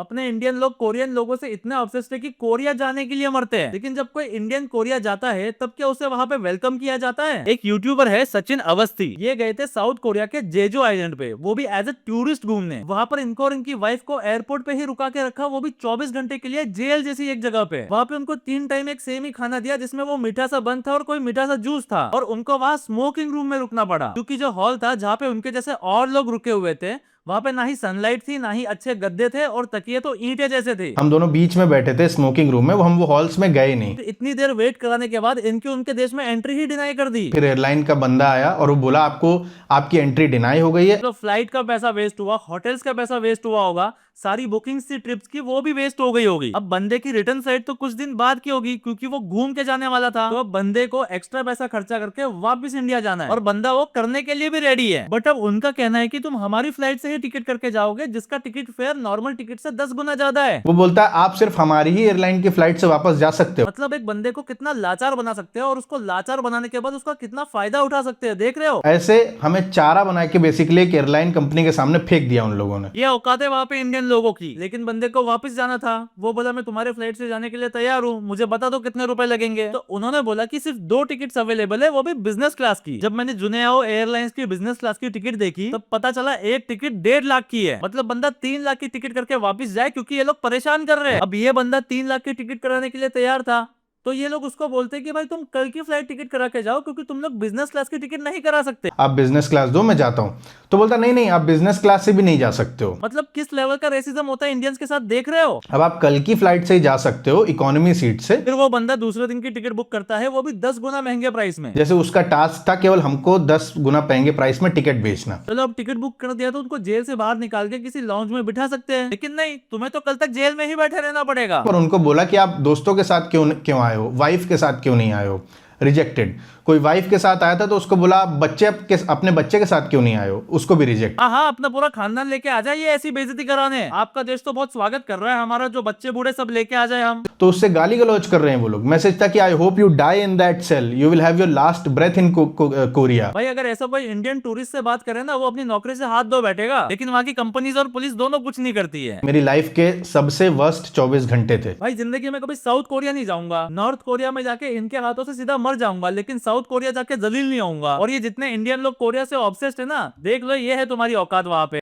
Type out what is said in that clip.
अपने इंडियन लोग कोरियन लोगों से इतने ऑब्सेस्ड है कि कोरिया जाने के लिए मरते हैं, लेकिन जब कोई इंडियन कोरिया जाता है तब क्या उसे वहां पे वेलकम किया जाता है। एक यूट्यूबर है सचिन अवस्थी, ये गए थे साउथ कोरिया के जेजो आइलैंड पे, वो भी एज ए टूरिस्ट घूमने। वहां पर इनको और इनकी वाइफ को एयरपोर्ट पे ही रुका के रखा, वो भी 24 घंटे के लिए, जेल जैसी एक जगह पे। वहां पे उनको 3 टाइम एक सेम ही खाना दिया, जिसमें वो मीठा सा बन था और कोई मीठा सा जूस था, और उनको वहां स्मोकिंग रूम में रुकना पड़ा, क्योंकि जो हॉल था जहाँ पे उनके जैसे और लोग रुके हुए थे, वहां पे ना ही सनलाइट थी, ना ही अच्छे गद्दे थे, और तकिए तो ईंटे जैसे थे। हम दोनों बीच में बैठे थे स्मोकिंग रूम में, हम वो हॉल्स में गए नहीं। तो इतनी देर वेट कराने के बाद इनकी उनके देश में एंट्री ही डिनाई कर दी। फिर एयरलाइन का बंदा आया और वो बोला आपको आपकी एंट्री डिनाई हो गई है। तो फ्लाइट का पैसा वेस्ट हुआ, होटल्स का पैसा वेस्ट हुआ होगा, सारी बुकिंग्स थी ट्रिप्स की, वो भी वेस्ट हो गई होगी। अब बंदे की रिटर्न फ्लाइट तो कुछ दिन बाद की होगी, क्योंकि वो घूम के जाने वाला था, तो अब बंदे को एक्स्ट्रा पैसा खर्चा करके वापस इंडिया जाना है, और बंदा वो करने के लिए भी रेडी है। बट अब उनका कहना है कि तुम हमारी फ्लाइट से ही टिकट करके जाओगे, जिसका टिकट फेयर नॉर्मल टिकट से 10 गुना ज्यादा है। वो बोलता है आप सिर्फ हमारी ही एयरलाइन की फ्लाइट से वापस जा सकते हो। मतलब एक बंदे को कितना लाचार बना सकते हैं, और उसको लाचार बनाने के बाद उसका कितना फायदा उठा सकते हैं, देख रहे हो। ऐसे हमें चारा बना के बेसिकली एक एयरलाइन कंपनी के सामने फेंक दिया उन लोगों ने। ये औकात है वहां पे इंडियन लोगों की, लेकिन बंदे को वापस जाना था। वो बोला मैं तुम्हारे फ्लाइट से जाने के लिए तैयार हूँ, मुझे बता दो कितने रुपए लगेंगे। तो उन्होंने बोला कि सिर्फ 2 टिकट्स अवेलेबल है, वो भी बिजनेस क्लास की। जब मैंने जुनेयाओ एयरलाइंस की बिजनेस क्लास की टिकट देखी, तब पता चला एक टिकट 1.5 लाख की है। मतलब बंदा 3 लाख की टिकट करके वापस जाए, क्योंकि ये लोग परेशान कर रहे हैं। अब ये बंदा 3 लाख की टिकट कराने के लिए तैयार था, तो ये लोग उसको बोलते हैं कि भाई तुम कल की फ्लाइट टिकट करा के जाओ, क्योंकि तुम लोग बिजनेस क्लास की टिकट नहीं करा सकते। आप बिजनेस क्लास दो, मैं जाता हूँ। तो बोलता नहीं नहीं, आप बिजनेस क्लास से भी नहीं जा सकते हो। मतलब किस लेवल का रेसिज्म होता है इंडियंस के साथ, देख रहे हो। अब आप कल की फ्लाइट से ही जा सकते हो, इकोनॉमी सीट से। फिर वो बंदा दूसरे दिन की टिकट बुक करता है, वो भी 10 गुना महंगे प्राइस में। जैसे उसका टास्क था केवल हमको 10 गुना महंगे प्राइस में टिकट बेचना। चलो अब टिकट बुक कर दिया तो उनको जेल से बाहर निकाल के किसी लॉन्ज में बिठा सकते हैं, लेकिन नहीं, तुम्हें तो कल तक जेल में ही बैठे रहना पड़ेगा। और उनको बोला कि आप दोस्तों के साथ क्यों क्यों आए हो, वाइफ के साथ क्यों नहीं आए हो। रिजेक्टेड। कोई वाइफ के साथ आया था तो उसको बोला अपने बच्चे के साथ क्यों नहीं आए हो, उसको भी रिजेक्ट। हाँ हाँ, अपना पूरा खानदान लेके आ जाइए ऐसी बेइज्जती कराने, आपका देश तो बहुत स्वागत कर रहा है हमारा, जो बच्चे बूढ़े सब लेके आ जाए हम। तो उससे गाली गलौज कर रहे हैं वो लोग। मैसेज था कि I hope you die in that cell, you will have your last breath in Korea. भाई अगर ऐसा कोई इंडियन टूरिस्ट से बात करे ना, वो अपनी नौकरी से हाथ धो बैठेगा, लेकिन वहाँ की कंपनीज और पुलिस दोनों कुछ नहीं करती है। मेरी लाइफ के सबसे वर्स्ट 24 घंटे थे। भाई जिंदगी में कभी साउथ कोरिया नहीं जाऊंगा, नॉर्थ कोरिया में जाके इनके हाथों से सीधा मर जाऊंगा, लेकिन साउथ कोरिया जाके जलील नहीं होऊंगा। और ये जितने इंडियन लोग कोरिया से ऑब्सेस्ड है ना, देख लो ये है तुम्हारी औकात वहां पे।